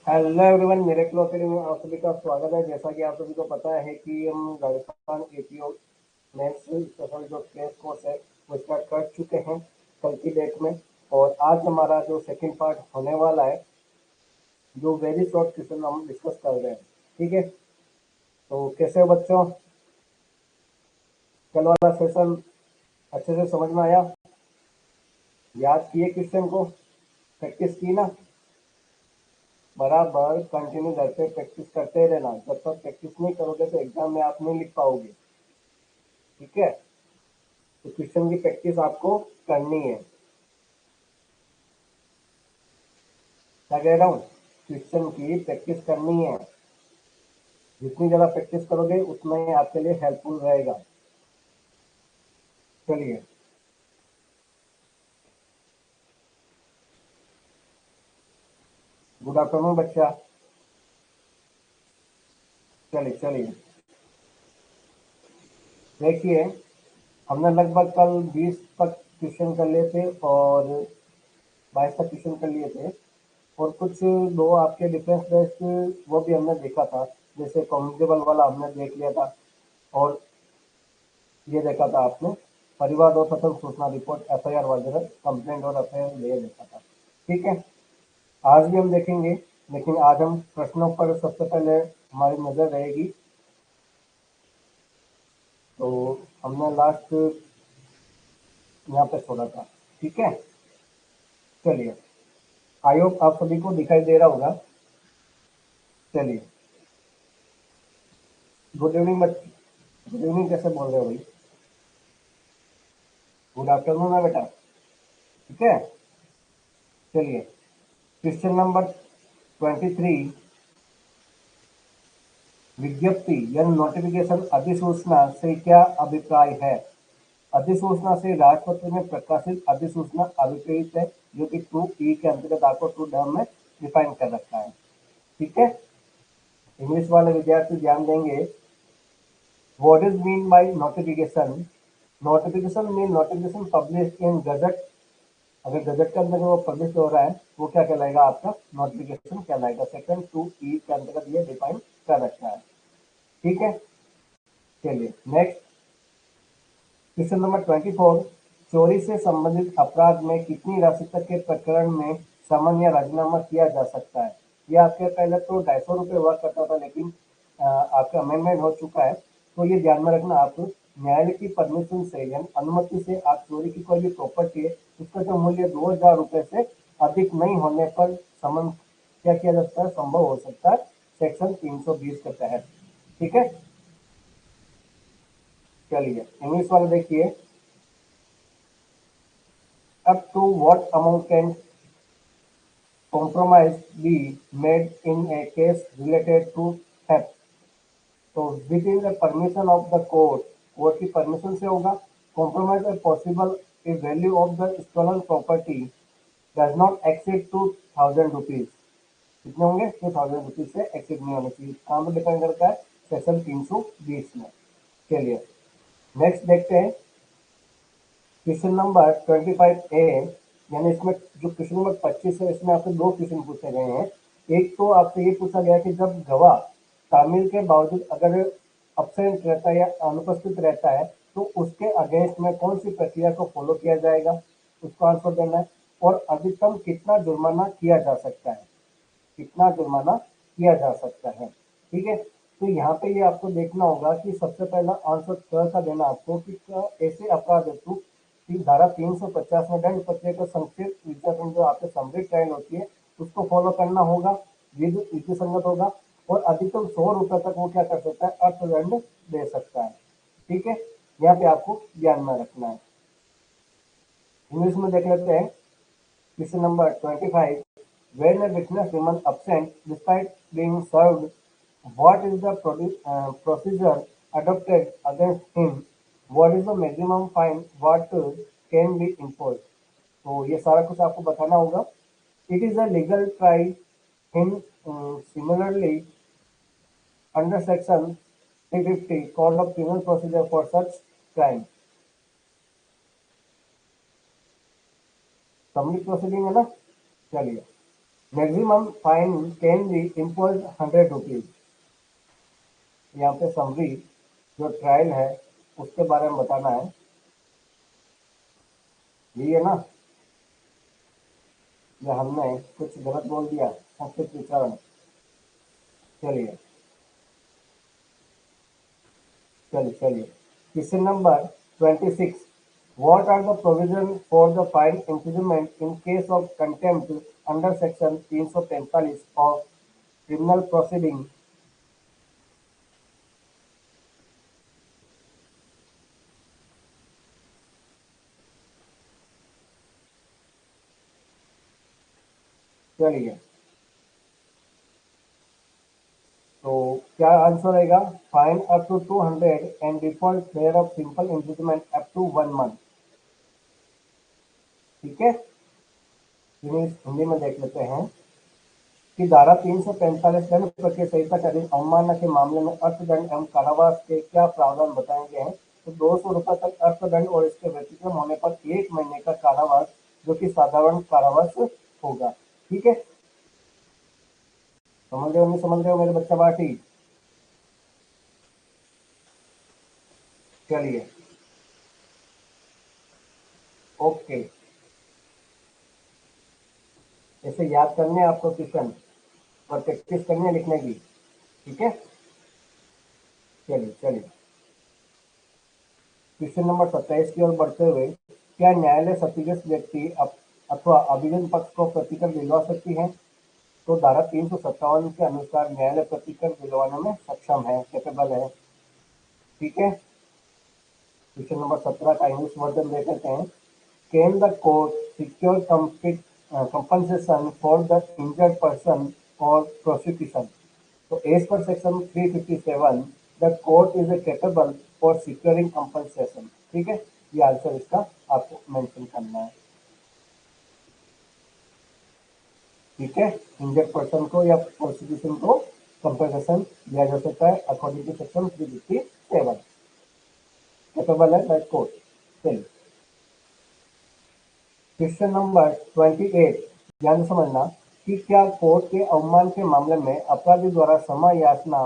Hello everyone, मेरे class में आप सभी का स्वागत है। जैसा कि आप सभी को पता है कि हम राजस्थान एपीओ मेंस स्पेशल जो क्रैश कोर्स है वो स्टार्ट कर चुके हैं कल की डेट में। और आज हमारा जो सेकंड पार्ट होने वाला है, जो वेरी शॉर्ट क्वेश्चन हम डिस्कस कर रहे हैं। ठीक है, तो कैसे हो बच्चों? कल वाला सेशन अच्छे से समझ में आया? याद किए क्वेश्चन को? प्रैक्टिस की ना? बराबर कंटिन्यू घर पे प्रैक्टिस करते रहना। जब तक प्रैक्टिस नहीं करोगे तो एग्जाम में आप नहीं लिख पाओगे। ठीक है, तो क्वेश्चन की प्रैक्टिस आपको करनी है। क्या कह रहा हूँ? क्वेश्चन की प्रैक्टिस करनी है। जितनी ज़्यादा प्रैक्टिस करोगे उतना ही आपके लिए हेल्पफुल रहेगा। चलिए, गुड आफ्टरनून बच्चा। चलिए चलिए, देखिए, हमने लगभग कल 20 तक क्वेश्चन कर लिए थे और 22 तक क्वेश्चन कर लिए थे। और कुछ दो आपके डिफरेंस बेस्ड वो भी हमने देखा था। जैसे कॉम्युनिकेबल वाला हमने देख लिया था। और ये देखा था आपने, परिवार और प्रथम सूचना रिपोर्ट एफआईआर वगैरह कंप्लेंट और एफआईआर ये देखा था। ठीक है, आज भी हम देखेंगे, लेकिन आज हम प्रश्नों पर सबसे पहले हमारी नजर रहेगी। तो हमने लास्ट यहाँ पे छोड़ा था। ठीक है, चलिए, आई होप आप सभी को दिखाई दे रहा होगा। चलिए, गुड इवनिंग बच्चे। गुड इवनिंग कैसे बोल रहे हो भाई? गुड आफ्टरनून है बेटा। ठीक है, चलिए, क्वेश्चन नंबर 23। विज्ञप्ति या नोटिफिकेशन अधिसूचना से क्या अभिप्राय है? अधिसूचना से राजपत्र में प्रकाशित अधिसूचना अभिप्रेत है, जो कि 2E के अंतर्गत आपको 2 डर्म में डिफाइन कर रखा है। ठीक है, इंग्लिश वाले विद्यार्थी ध्यान देंगे। What is mean by notification? Notification में नोटिफिकेशन पब्लिश इन गजट। अगर गजट के अंदर वो पब्लिश हो रहा है वो क्या कहलाएगा? आपका नोटिफिकेशन कहलाएगा। सेक्शन 2E के अंतर्गत ये डिफाइन कर रखा है। ठीक है, चलिए नेक्स्ट, क्वेश्चन नंबर 24। चोरी से संबंधित अपराध में कितनी राशि तक के प्रकरण में समन या राजीनामा किया जा सकता है? ये आपके पहले तो 250 रुपये हुआ करता था, लेकिन आपका अमेंडमेंट हो चुका है। तो ये ध्यान में रखना, आप न्यायालय की परमिशन से या अनुमति से आप चोरी की कोई भी प्रॉपर्टी है उसका जो मूल्य 2000 रुपये से अधिक नहीं होने पर समन क्या किया जा सकता है? संभव हो सकता है, सेक्शन 320 के तहत। ठीक है, चलिए इंग्लिश वाला देखिए। Up to what amount can compromise be made in a case related to theft? तो within the permission of the court, court की परमिशन से होगा। कॉम्प्रोमाइज है possible if value of the stolen property does not exceed 2000 rupees. कितने होंगे? 2000 rupees से exceed नहीं होने चाहिए। कहाँ पर डिपेंड करता है? सेक्शन 320 में। चलिए नेक्स्ट देखते हैं, क्वेश्चन नंबर 25A। यानी इसमें जो क्वेश्चन नंबर 25 है, इसमें आपसे दो क्वेश्चन पूछे गए हैं। एक तो आपसे ये पूछा गया कि जब गवाह तामील के बावजूद अगर अब्सेंट रहता है या अनुपस्थित रहता है तो उसके अगेंस्ट में कौन सी प्रक्रिया को फॉलो किया जाएगा? उसको आंसर देना है। और अधिकतम कितना जुर्माना किया जा सकता है? कितना जुर्माना किया जा सकता है? ठीक है, तो यहाँ पे ये आपको देखना होगा कि सबसे पहला आंसर क का देना आपको कि ऐसे अपराध हेतु धारा 350 में दंड प्रक्रिया का संक्षिप्त विज्ञापन जो आपके समृद्ध ट्रायल होती है उसको फॉलो करना होगा। युक्ति संगत होगा। और अधिकतम 100 रुपये तक वो क्या कर सकता है? अर्थदंड दे सकता है। ठीक है, यहाँ पे आपको ध्यान में रखना है। इंग्लिश में देख लेते हैं, question number 25। When a witness remains absent despite being served, what is the procedure adopted against him? What is the maximum fine? What can be imposed? तो ये सारा कुछ आपको बताना होगा। It is a legal trial in similarly under section 350 Code of Criminal Procedure for such crime. Submit proceeding है ना? चलिए maximum fine can be impose 100 rupees. यहाँ पे समरी जो ट्रायल है उसके बारे में बताना है, यही है ना, या हमने कुछ गलत बोल दिया संस्कृत उच्चारण। चलिए चलिए चलिए, question number 26, what are the provisions for the fine imprisonment in case of contempt under section 343 of criminal proceeding? चलिए, तो क्या आंसर रहेगा? Fine up to 200 and default fair of simple imprisonment up to 1 month. ठीक है, इन्हें हिंदी में देख लेते हैं कि धारा 345 दंड प्रक्रिया संहिता के अधीन अवमानना के मामले में अर्थदंड एवं कारावास के क्या प्रावधान बताए गए हैं। तो 200 रुपये तक अर्थदंड और इसके व्यतिक्रम होने पर 1 महीने का कारावास, जो कि साधारण कारावास होगा। ठीक है, समझ रहे हो नहीं समझ रहे हो मेरे बच्चा बाटी? चलिए, ओके, ऐसे याद करने हैं आपको क्वेश्चन और प्रैक्टिस करनी है लिखने की। ठीक है, चलिए चलिए, क्वेश्चन नंबर 27 की ओर बढ़ते हुए, क्या न्यायालय क्षतिग्रस्त व्यक्ति अथवा अभियोजन पक्ष को प्रतिकर दिलवा सकती है? तो धारा 357 के अनुसार न्यायालय प्रतिकर दिलवाने में सक्षम है, कैपेबल है। ठीक है, क्वेश्चन नंबर 17 का इंग्लिश वर्जन देख लेते हैं। Can the court secure compensation for the injured person or prosecution? So as per section 357, the court is capable for securing compensation। ठीक है, ये आंसर इसका आपको मेंशन करना है। ठीक है, इंजर्ड पर्सन को या प्रोसिक्यूशन को कंपनसेशन दिया जा सकता है अकॉर्डिंग टू सेक्शन 357, कैपेबल है बाय कोर्ट। चलिए, क्वेश्चन नंबर 28, ध्यान से समझना कि क्या कोर्ट के अवमान के मामले में अपराधी द्वारा क्षमा याचना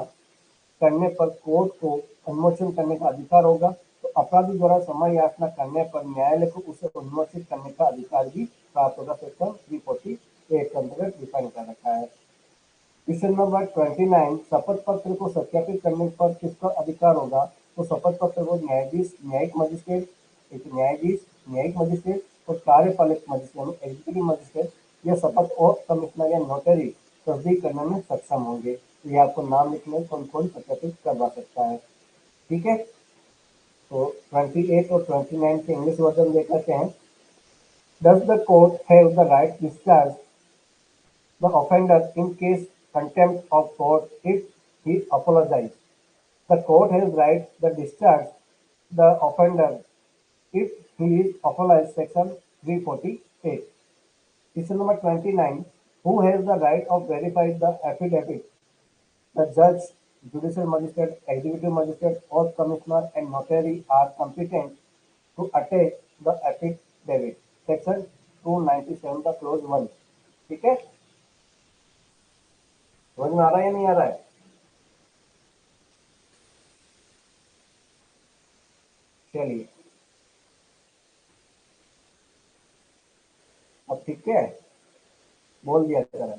करने पर कोर्ट को उन्मोचन करने का अधिकार होगा। तो अपराधी द्वारा क्षमा याचना करने पर न्यायालय को उसे उन्मोचित करने का अधिकार भी प्राप्त होगा, सेक्शन 348 के अंतर्गत डिफाइन कर रखा है। क्वेश्चन नंबर 29, शपथ पत्र को सत्यापित करने पर किसका अधिकार होगा? तो शपथ पत्र को न्यायाधीश, न्यायिक मजिस्ट्रेट, एक न्यायाधीश, न्यायिक मजिस्ट्रेट और कार्यपालक मजिस्ट्रेट, एग्जीक्यूटिव मजिस्ट्रेट या शपथ और कमिश्नर या नोटरी तस्दीक करने में सक्षम होंगे। तो ये आपको नाम लिखने कौन कौन सत्यापित करवा सकता है। ठीक है, तो 28 और 29 के इंग्लिश वर्जन देख लेते हैं। Does the court have the right discharge the offender in case contempt of court if he apologizes? The court has right to discharge the offender if he is apologized, section 348. Question number 29, who has the right of verify the affidavit? The judge, judicial magistrate, executive magistrate or commissioner and notary are competent to attest the affidavit, section 297 the clause 1। ठीक है, समझ में आ रहा है या नहीं आ रहा है? चलिए, अब ठीक है, बोल दिया करें।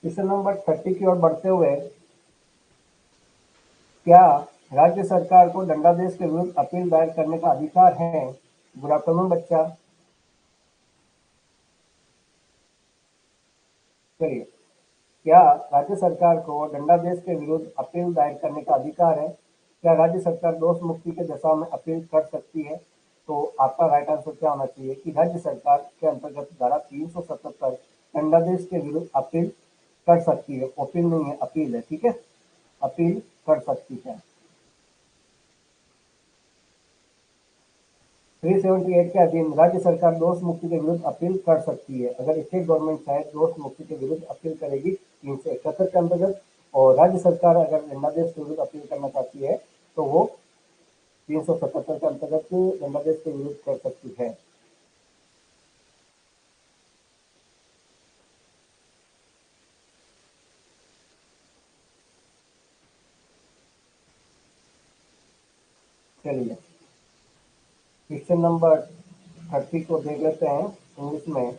क्वेश्चन नंबर 30 की ओर बढ़ते हुए, क्या राज्य सरकार को दंडादेश के विरुद्ध अपील दायर करने का अधिकार है? गुड आफ्टरनून बच्चा। चलिए, क्या राज्य सरकार को दंडादेश के विरुद्ध अपील दायर करने का अधिकार है? क्या राज्य सरकार दोष मुक्ति के दशा में अपील कर सकती है? तो आपका राइट आंसर क्या होना चाहिए कि राज्य सरकार के अंतर्गत धारा 377 दंडादेश के विरुद्ध अपील कर सकती है। अपील नहीं है, अपील है। ठीक है, अपील कर सकती है। 378 के अधीन राज्य सरकार दोष मुक्ति के विरुद्ध अपील कर सकती है। अगर स्टेट गवर्नमेंट चाहे दोष मुक्ति के विरुद्ध अपील करेगी 371 के अंतर्गत, और राज्य सरकार अगर दंडादेश के विरुद्ध अपील करना चाहती है तो वो 377 के अंतर्गत दंडादेश के विरुद्ध कर सकती है। चलिए क्वेश्चन नंबर 30 को देख लेते हैं इंग्लिश में।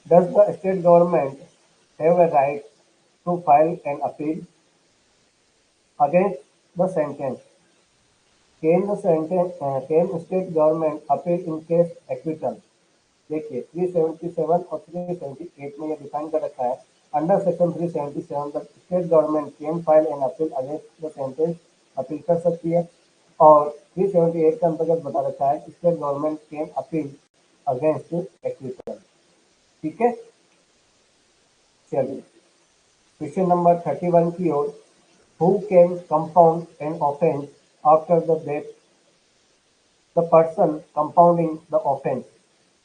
Does the state government have a right to file an appeal against the sentence? Can state government appeal in case acquittal? देखिए 377 और 378 में ये डिफाइन कर रखा है। Under section 377 the state government can file an appeal against the sentence, appeal कर सकती है। और 378 के अंतर्गत बता रखा है कि state government can appeal against acquittal. ठीक है, चलिए क्वेश्चन नंबर 31 की ओर। Who can compound an offence after the death the person compounding the offence?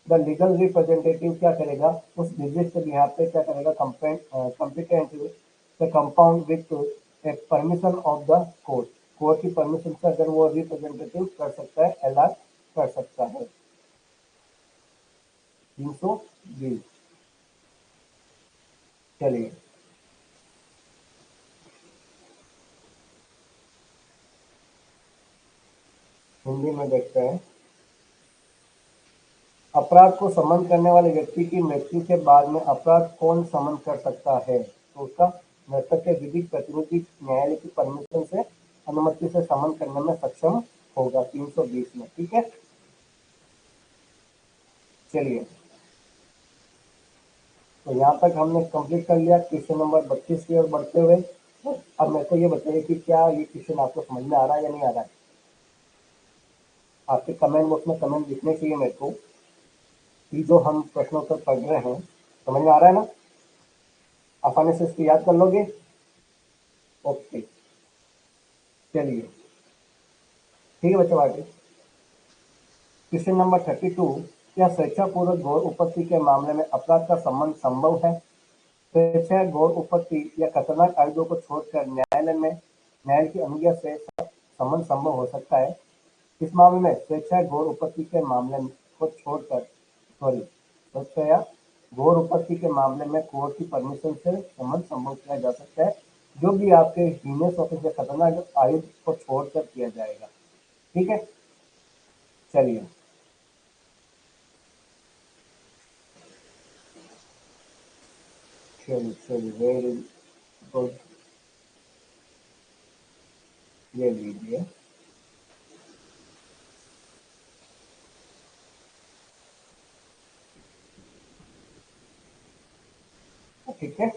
The legal representative क्या करेगा, उस निर्दिष्ट के बिहार पे क्या करेगा, competent the compound with A permission of the court. Court की परमिशन से अगर वो रिप्रेजेंटेटिव कर सकता है, एलान कर सकता है। 320। चलिए हिंदी में देखते हैं। अपराध को समन करने वाले व्यक्ति की मृत्यु के बाद में अपराध कौन समन कर सकता है, तो उसका मृतक के विधिक प्रतिनिधि न्यायालय की परमिशन से, अनुमति से समन करने में सक्षम होगा। 320 में। ठीक है, चलिए तो यहाँ तक हमने कंप्लीट कर लिया क्वेश्चन नंबर 32 की ओर बढ़ते हुए। अब मेरे को ये बताइए कि क्या ये क्वेश्चन आपको समझ में आ रहा है या नहीं आ रहा है। आपके कमेंट बॉक्स में कमेंट लिखने चाहिए मेरे को कि जो हम प्रश्नोत्तर पढ़ रहे हैं समझ में आ रहा है ना, आसानी से इसको याद कर लोगे। ओके, चलिए ठीक है बच्चों, आगे क्वेश्चन नंबर 32। क्या स्वेच्छापूर्वक गौर उपस्थिति के मामले में अपराध का संबंध संभव है? स्वेच्छा गौर उपस्थिति या खतरनाक आयुधों को छोड़कर न्यायालय की अनुज्ञा से संबंध संभव हो सकता है। इस मामले में स्वेच्छा गौर उपस्थिति के मामले को छोड़कर स्वेच्छा गौर उपस्थिति के मामले में कोर्ट की परमिशन से संबंध संभव किया जा सकता है, जो भी आपके हीनस ऑफेंस या खतरनाक आयुध को छोड़कर किया जाएगा। ठीक है, चलिए चलिए चलिए वेरी गुड, ये लीजिए। ठीक है,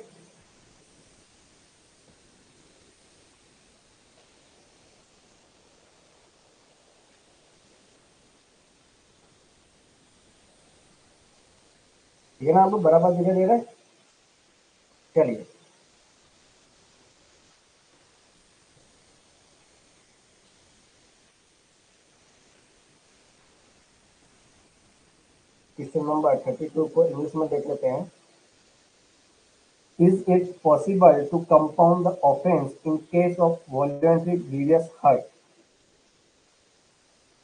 ये ना आपको बराबर दिखाई दे रहा है। चलिए क्वेश्चन नंबर 32 को इंग्लिश में देख लेते हैं। Is it possible to compound the offence in case of voluntary grievous hurt?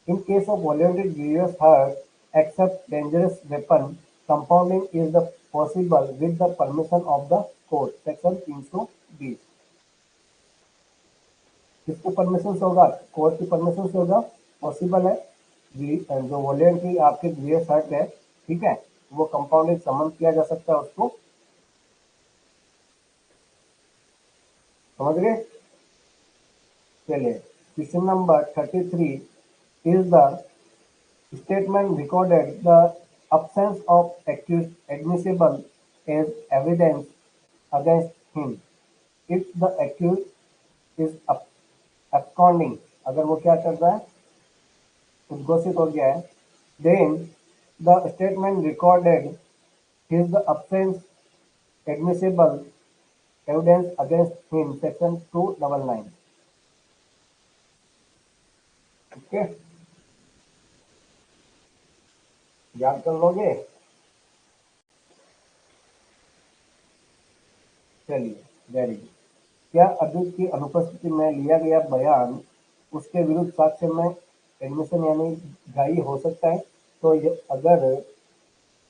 In case of voluntary grievous hurt, except dangerous weapon, compounding is the possible with the permission of the court. Section 320। किसके permission से होगा, court की permission से होगा। Possible है जो voluntary आपके grievous hurt है, ठीक है, वो कंपाउंडिंग समन किया जा सकता है उसको। समझ गए, चलिए question number 33। Is the statement recorded the absence of accused admissible as evidence against him if the accused is absconding? अगर वो क्या कर रहा है, उद्घोषित हो गया है, then the statement recorded is the absence admissible evidence against him, section 299। Okay, याद कर लोगे। चलिए वेरी गुड। क्या अभियुक्त की अनुपस्थिति में लिया गया बयान उसके विरुद्ध साक्ष्य में एडमिशन यानी ग्राह्य हो सकता है? तो ये अगर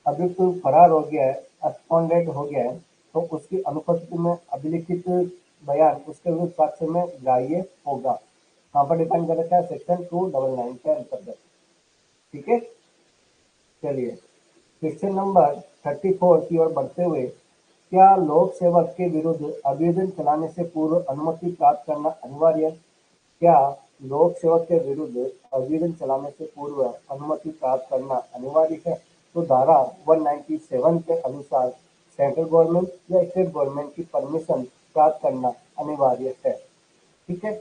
अभियुक्त फरार हो गया है, अब्सकॉन्डेड हो गया है, तो उसकी अनुपस्थिति में अभिलिखित बयान उसके विरुद्ध साक्ष्य में ग्राह्य होगा। यहाँ पर डिफाइन कर रखा है सेक्शन 299 के अंतर्गत। ठीक है, चलिए क्वेश्चन नंबर 34 की ओर बढ़ते हुए, क्या लोक सेवक के विरुद्ध आवेदन चलाने से पूर्व अनुमति प्राप्त करना अनिवार्य है? क्या लोक सेवक के विरुद्ध आवेदन चलाने से पूर्व अनुमति प्राप्त करना अनिवार्य है? तो धारा 197 के अनुसार सेंट्रल गवर्नमेंट या स्टेट गवर्नमेंट की परमिशन प्राप्त करना अनिवार्य है। ठीक है,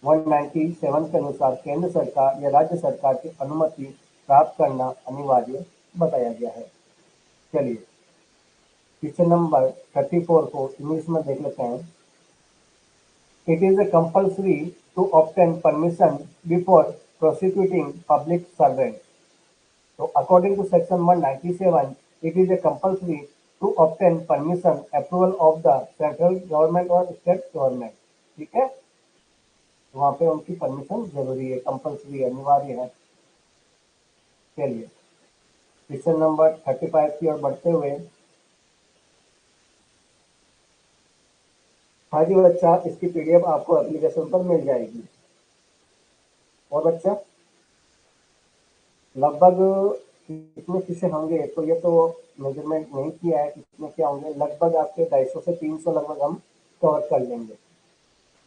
197 के अनुसार केंद्र सरकार या राज्य सरकार की अनुमति प्राप्त करना अनिवार्य बताया गया है। चलिए क्वेश्चन नंबर 34 को इंग्लिश में देख लेते हैं। It is a compulsory to obtain permission before prosecuting public servants. So, according to section 197, it is a compulsory to obtain permission approval of the central government or state government. ठीक है, वहाँ पे उनकी permission जरूरी है, compulsory अनिवार्य है। चलिए क्वेश्चन नंबर 35 की ओर बढ़ते हुए, हाँ जी बच्चा, इसकी पीडीएफ आपको एप्लीकेशन पर मिल जाएगी। और बच्चा लगभग कितने क्वेश्चन होंगे, तो ये तो मेजरमेंट नहीं किया है कितने क्या होंगे, लगभग आपके 250 से 300 लगभग हम कवर कर लेंगे।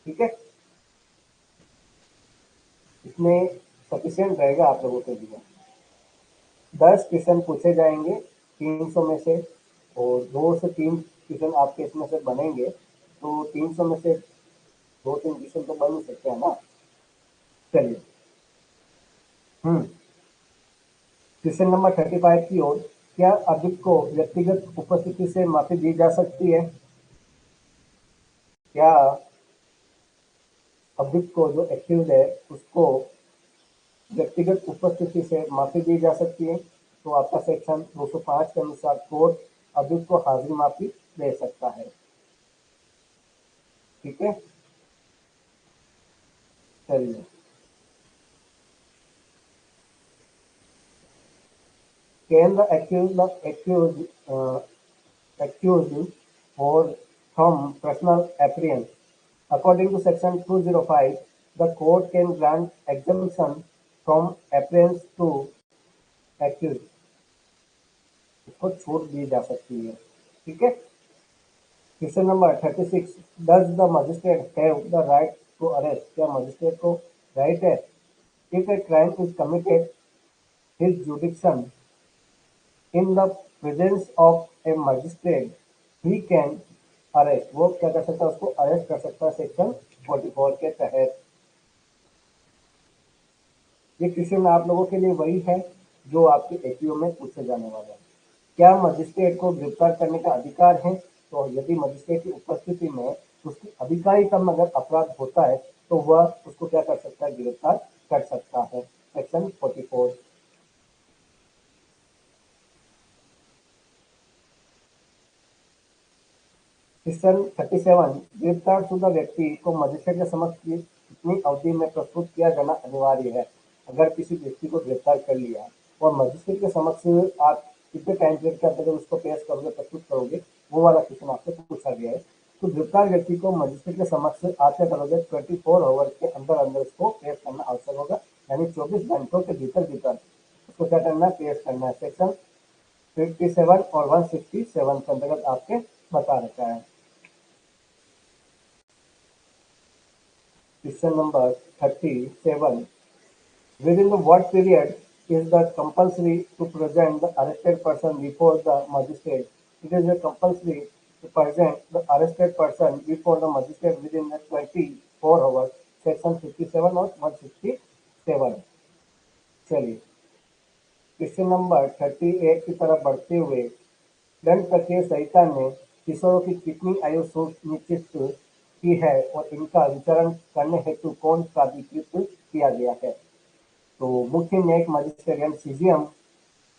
ठीक है, इसमें सफिशियंट रहेगा आप लोगों के लिए। 10 क्वेश्चन पूछे जाएंगे 300 में से, और 2 से 3 क्वेश्चन आपके इसमें से बनेंगे, तो 300 में से 2-3 क्वेश्चन तो बन ही सकते हैं ना। चलिए क्वेश्चन नंबर 35 की ओर, क्या अभियुक्त को व्यक्तिगत उपस्थिति से माफी दी जा सकती है? क्या अभियुक्त को जो एक्यूज है उसको व्यक्तिगत उपस्थिति से माफी दी जा सकती है? तो आपका सेक्शन 205 के अनुसार कोर्ट अभियुक्त को हाजिरी माफी दे सकता है। ठीक है, चलिए केंद्र accused or from personal appearance. According to section 205, the court can grant exemption from appearance to accused, इसको छूट दी जा सकती है। ठीक है, question number 36, does the magistrate have the right to arrest? क्या मजिस्ट्रेट को राइट है? If a crime is committed, his jurisdiction in the presence of a magistrate, he can arrest, वो क्या कर सकता है, उसको अरेस्ट कर सकता है सेक्शन 44 के तहत। ये क्वेश्चन आप लोगों के लिए वही है जो आपके एपीओ में पूछे जाने वाला है। क्या मजिस्ट्रेट को गिरफ्तार करने का अधिकार है? तो यदि मजिस्ट्रेट की उपस्थिति में उसकी अधिकारिता में अगर अपराध होता है तो वह उसको क्या कर सकता है, गिरफ्तार कर सकता है, सेक्शन 44। क्वेश्चन 37, गिरफ्तार शुदा व्यक्ति को मजिस्ट्रेट के समक्ष कितनी अवधि में प्रस्तुत किया जाना अनिवार्य है? अगर किसी व्यक्ति को गिरफ्तार कर लिया और मजिस्ट्रेट के समक्ष आप कितने टाइम पीरियड के अंदर उसको पेश करोगे, प्रस्तुत करोगे, वो वाला क्वेश्चन आपसे पूछा गया है। तो गिरफ्तार व्यक्ति को मजिस्ट्रेट के समक्ष आप क्या करोगे, 24 आवर के अंदर अंदर उसको पेश करना आवश्यक होगा, यानी 24 घंटों के भीतर भीतर उसको क्या करना है, पेश करना है। सेक्शन 57 और 167 के अंतर्गत आपके बता रखा है। Question number 37. Within the what period is the compulsory to present the arrested person before the magistrate? It is a compulsory to present the arrested person before the magistrate within the 24 hours. Section 57 और 167। चलिए question number 38 की तरफ बढ़ते हुए, दंड प्रक्रिया संहिता ने किशोरों की कितनी आयु सुनिश्चित की है और इनका विचारण करने हेतु कौन प्राधिकृत किया गया है? तो मुख्य न्यायिक मजिस्ट्रेट यानी सीजीएम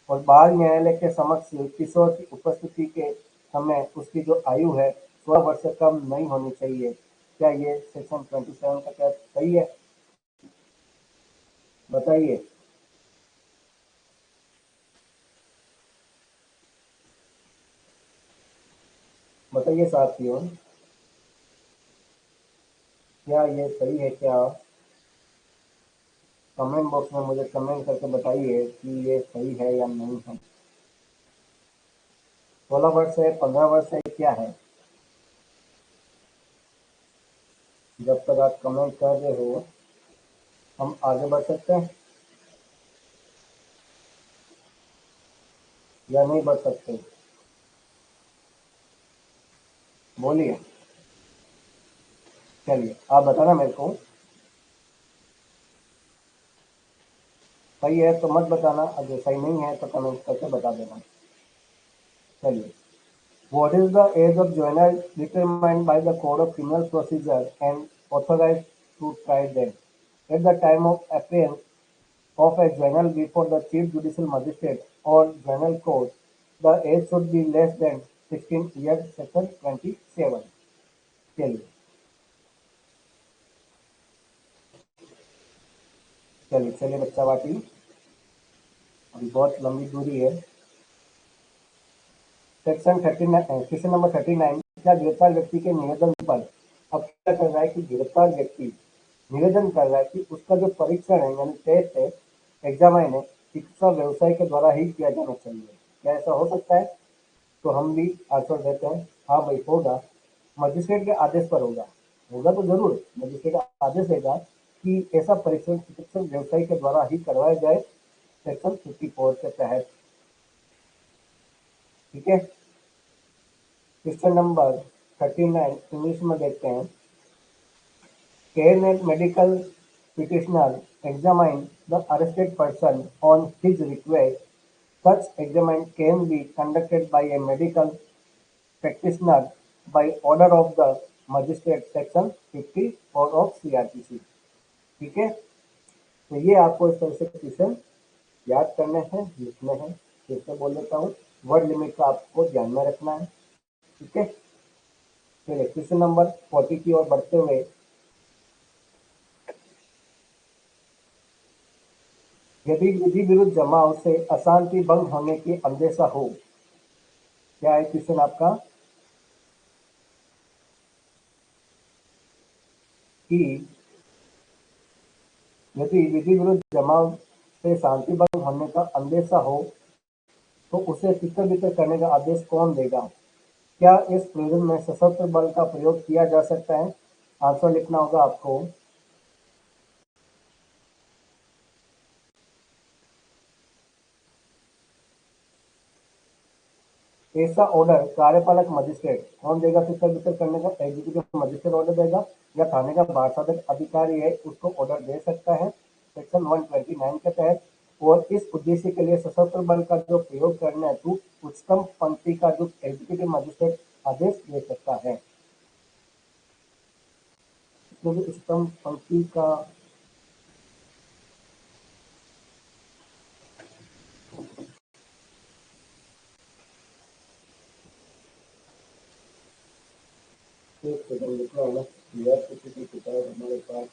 और बाल न्यायालय के समक्ष किशोर की उपस्थिति के समय उसकी जो आयु है 16 वर्ष से कम नहीं होनी चाहिए। क्या ये सेक्शन 27 का क्या सही है? बताइए। बताइए साथियों। क्या ये सही है क्या? कमेंट बॉक्स में मुझे कमेंट करके बताइए कि ये सही है या नहीं है। 16 वर्ष है, 15 वर्ष है, क्या है? जब तक आप कमेंट कर रहे हो हम आगे बढ़ सकते हैं या नहीं बढ़ सकते? बोलिए। चलिए आप बताना मेरे को। सही है तो मत बताना, अगर सही नहीं है तो कमेंट करके बता देना। चलिए। What is the age of journal determined by the Code of Criminal Procedure and authorized to try them? At the time of appearance of a journal before the Chief Judicial Magistrate or Journal Court, the age should be less than 16 years, section 27. चलिए। चलिए चलिए बच्चा बाटी, अभी बहुत लंबी दूरी है। Section 39, question number 39। क्या गिरफ्तार व्यक्ति के निवेदन पर, अब क्या कर रहा है कि गिरफ्तार व्यक्ति निवेदन कर रहा है कि उसका जो परीक्षण है यानी टेस्ट है, एग्जामाइन है, चिकित्सा व्यवसाय के द्वारा ही किया जाना चाहिए। क्या ऐसा हो सकता है? तो हम भी आंसर देते हैं हाँ भाई होगा। मजिस्ट्रेट के आदेश पर होगा। होगा तो जरूर मजिस्ट्रेट आदेश देगा कि ऐसा परीक्षण चिकित्सा व्यवसाय के द्वारा ही करवाया जाए, सेक्शन 54 के तहत। ठीक है। क्वेश्चन नंबर 39 इंग्लिश में देखते हैं। Can a medical practitioner examine the arrested person on his request? Such examination can be conducted by a medical practitioner by order of the magistrate, section 54 of CRPC। ठीक है। तो ये आपको इस तरह से क्वेश्चन याद करने हैं, लिखने हैं। फिर से बोल देता हूँ, वर्ड लिमिट का आपको ध्यान में रखना है। ठीक है। चलिए क्वेश्चन नंबर 40 की ओर बढ़ते हुए। यदि विधि विरुद्ध जमाव से अशांति भंग होने की अंदेशा हो। क्या है क्वेश्चन आपका? कि यदि विधि विरुद्ध जमाव से शांति भंग होने का अंदेशा हो तो उसे तितर बितर करने का आदेश कौन देगा? क्या इस प्रयोजन में सशस्त्र बल का प्रयोग किया जा सकता है? आंसर लिखना होगा आपको। ऐसा ऑर्डर कार्यपालक मजिस्ट्रेट कौन देगा? तितर बितर करने का एग्जीक्यूटिव मजिस्ट्रेट ऑर्डर देगा या थाने का बारसादक अधिकारी है उसको ऑर्डर दे सकता है, सेक्शन 129 के तहत। और इस उद्देश्य के लिए सशस्त्र बल का जो प्रयोग करना है तो उच्चतम पंक्ति का जो एग्जीक्यूटिव मजिस्ट्रेट आदेश दे सकता है। इसमें भी उच्चतम पंक्ति का एक सेकंड लिखना है ना, यह किसी किताब हमारे पास।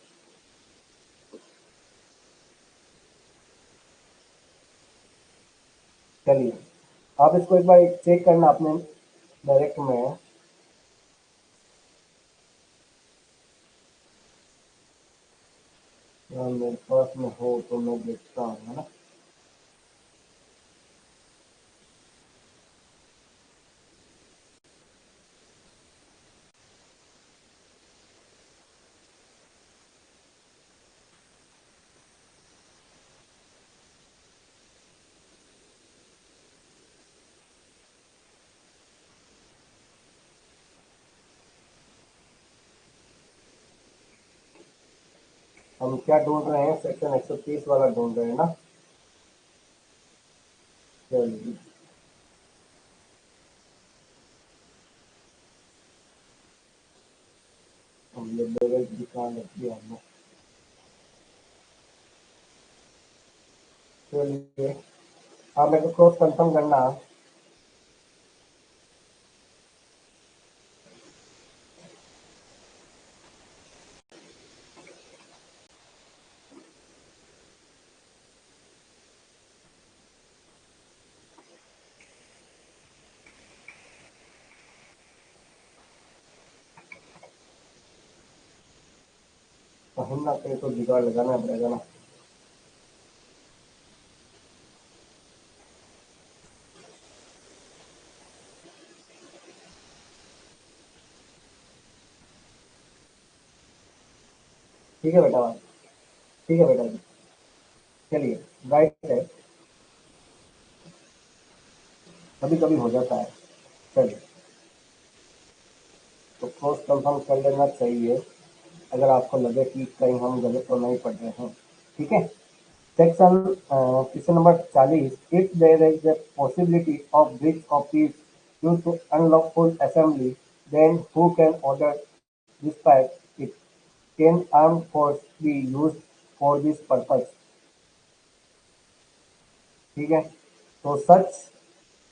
चलिए आप इसको एक बार चेक करना अपने डायरेक्ट में। मेरे पास में हो तो मैं देखता हूँ, है ना। हम क्या ढूंढ रहे हैं? सेक्शन 130 वाला ढूंढ रहे हैं ना। चलिए। हम ये लेवल की कहाँ रख दिया हमने। चलिए आप मेरे को क्रॉस कंफर्म करना। कहीं ना कहीं तो जुगाड़ लगाना पड़ेगा ना। ठीक है बेटा, ठीक है बेटा जी। चलिए, राइट है, कभी कभी हो जाता है। चलिए, तो क्रॉस कंफर्म कर लेना चाहिए, अगर आपको लगे कि कहीं हम गलत तो नहीं पढ़ रहे हैं। ठीक है। Section question number 40, if there is a possibility of breach of peace due to unlawful assembly, then who can order dispatch it? Can armed force be used for this purpose? ठीक है। तो such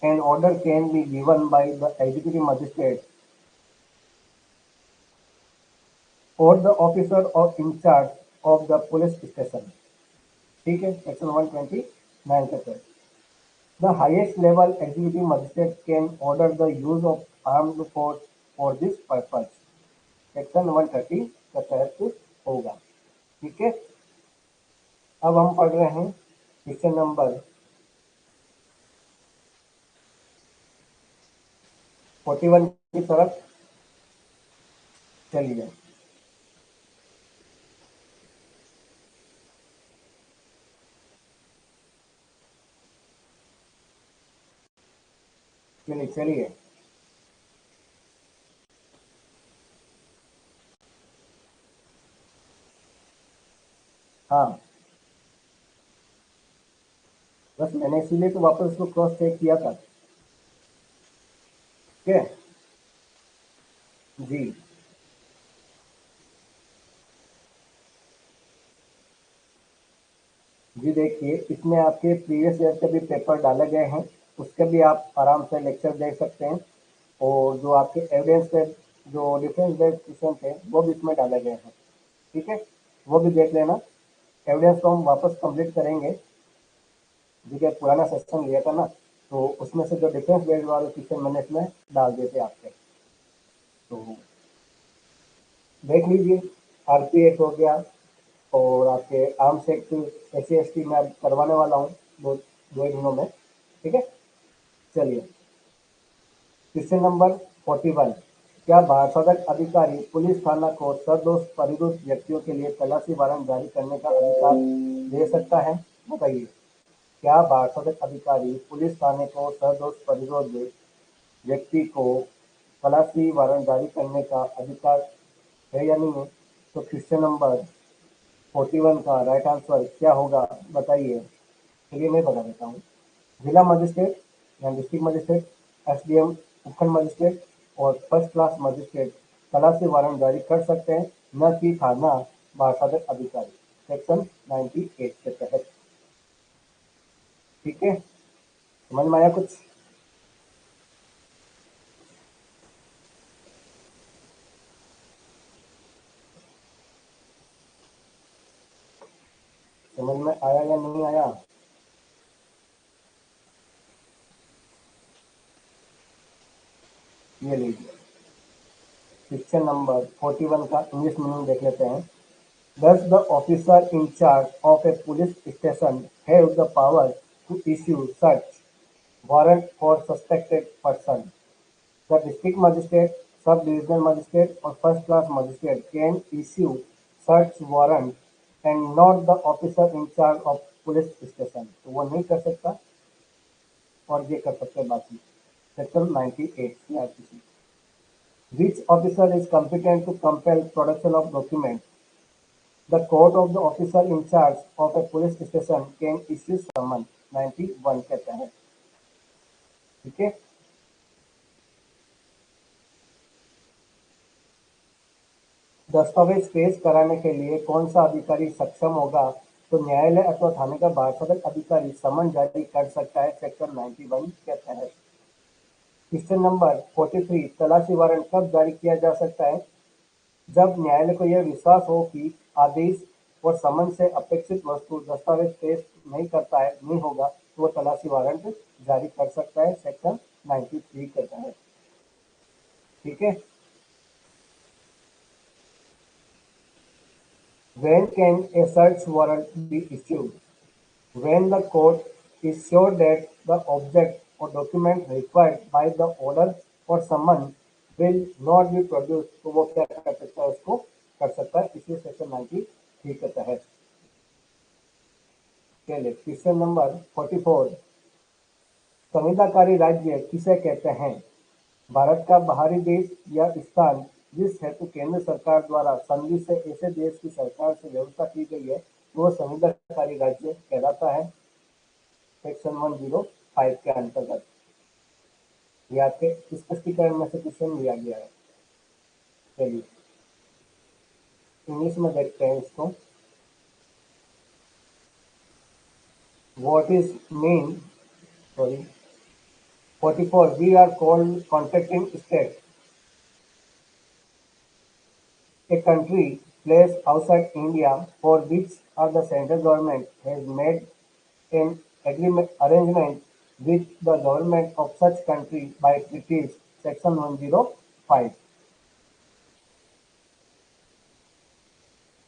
an order can be given by the executive magistrate or the officer of in charge of the police station। ठीक है, section 129 के तहत the highest level executive magistrate can order the use of armed force for this purpose। Section 130 के तहत होगा। ठीक है। अब हम पढ़ रहे हैं क्वेश्चन नंबर 41 की तरफ। चलिए, चलिए चलिए। हाँ, बस मैंने इसीलिए तो वापस उसको क्रॉस चेक किया था। ठीक है जी। जी देखिए, इसमें आपके प्रीवियस ईयर के भी पेपर डाले गए हैं, उसके भी आप आराम से लेक्चर देख सकते हैं। और जो आपके एविडेंस पे जो डिफरेंस बेस्ड क्वेश्चन थे वो भी इसमें डाले गए हैं। ठीक है, वो भी देख लेना। एविडेंस को हम वापस कंप्लीट करेंगे, देखिए पुराना सेक्शन लिया था ना, तो उसमें से जो डिफरेंस बेस्ड वाले क्वेश्चन मैंने इसमें डाल दिए थे आपके, तो देख लीजिए। आरपीएस हो गया, और आपके आर्म्स एक्ट SC ST में अब करवाने वाला हूँ दो दो दिनों में। ठीक है। चलिए, क्वेश्चन नंबर 41, क्या भारसाधक अधिकारी पुलिस थाना को सदोष परिरुद्ध व्यक्तियों के लिए तलाशी वारंट जारी करने का अधिकार दे सकता है? बताइए। क्या भारसाधक अधिकारी पुलिस थाने को सदोष परिरुद्ध व्यक्ति को तलाशी वारंट जारी करने का अधिकार है या नहीं है? तो क्वेश्चन नंबर 41 का राइट आंसर क्या होगा, बताइए। चलिए मैं बता देता हूँ। जिला मजिस्ट्रेट या डिस्ट्रिक्ट मजिस्ट्रेट, SDM, उपखंड मजिस्ट्रेट और फर्स्ट क्लास मजिस्ट्रेट तलाशी वारंट जारी कर सकते हैं, न कि थाना बासाधक अधिकारी, सेक्शन 98 के तहत। ठीक है, समझ में आया कुछ? समझ में आया या नहीं आया? ये लीजिए, क्वेश्चन नंबर 41 का इंग्लिश मीनिंग देख लेते हैं। Does the officer in charge of a police station have the power to issue search warrant for suspected person? The district magistrate, sub-divisional magistrate or first-class magistrate can issue search warrant and not the officer in charge of police station। तो वो नहीं कर सकता, और ये कर सकते हैं बाकी। Section 98 CRPC। Which officer is competent to compel production of document? The court of the officer in charge of a police station can issue summon 91 के तहत। ठीक है। दस्तावेज पेश कराने के लिए कौन सा अधिकारी सक्षम होगा? तो न्यायालय अथवा थाने का बारसदक अधिकारी समन जारी कर सकता है, सेक्शन 91 के तहत। क्वेश्चन नंबर 43, तलाशी वारंट कब जारी किया जा सकता है? जब न्यायालय को यह विश्वास हो कि आदेश और समन से अपेक्षित वस्तु दस्तावेज पेश नहीं करता है, नहीं होगा, तो वो तलाशी वारंट जारी कर सकता है, सेक्शन 93 के तहत। ठीक है। When can a search warrant be issued? When the court is sure that the object or document required by the order or summons will not be produced, तो वो क्या कर सकता है, उसको कर सकता है, इसी सेक्शन 93 के तहत। चलिए क्वेश्चन नंबर 44, संविधाकारी राज्य किसे कहते हैं? भारत का बाहरी देश या स्थान जिस हेतु केंद्र सरकार द्वारा संधि से ऐसे देश की सरकार से व्यवस्था की गई है, वो संविधाकारी राज्य कहलाता है। सेक्शन 105 के अंतर्गत या के स्पष्टीकरण में से क्वेश्चन लिया गया है। चलिए इंग्लिश में देखते हैं इसको। What is mean, sorry 44, we are called contracting state, a country placed outside India for which the central government has made an arrangement with the government of such country by treaties, section 105।